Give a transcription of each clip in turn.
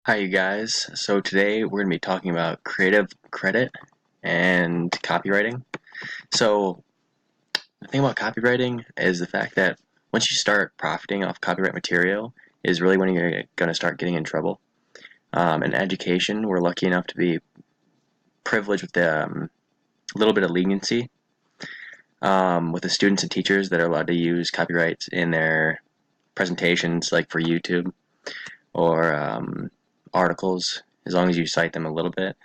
Hi, you guys. So today we're going to be talking about creative credit and copywriting. So the thing about copywriting is the fact that once you start profiting off copyright material is really when you're going to start getting in trouble. In education, we're lucky enough to be privileged with a little bit of leniency with the students and teachers that are allowed to use copyrights in their presentations, like for YouTube or articles, as long as you cite them a little bit.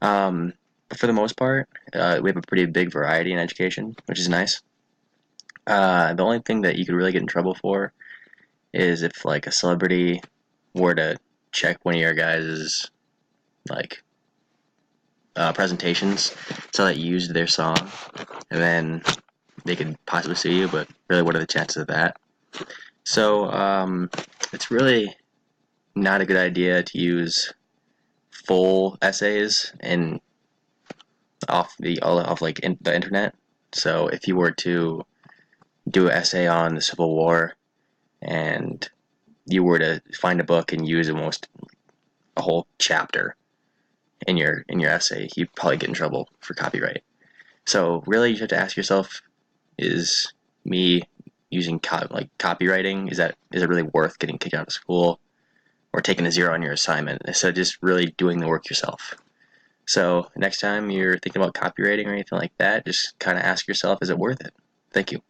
But for the most part, we have a pretty big variety in education, which is nice. The only thing that you could really get in trouble for is if like a celebrity were to check one of your guys' like presentations, so that you used their song, and then they could possibly sue you. But really, what are the chances of that? So it's really not a good idea to use full essays and off like the internet. So if you were to do an essay on the Civil War and you were to find a book and use almost a whole chapter in your essay, you'd probably get in trouble for copyright. So really, you have to ask yourself: is me using copywriting, is it really worth getting kicked out of school or taking a zero on your assignment instead of just really doing the work yourself? So next time you're thinking about copywriting or anything like that, just kind of ask yourself: is it worth it? Thank you.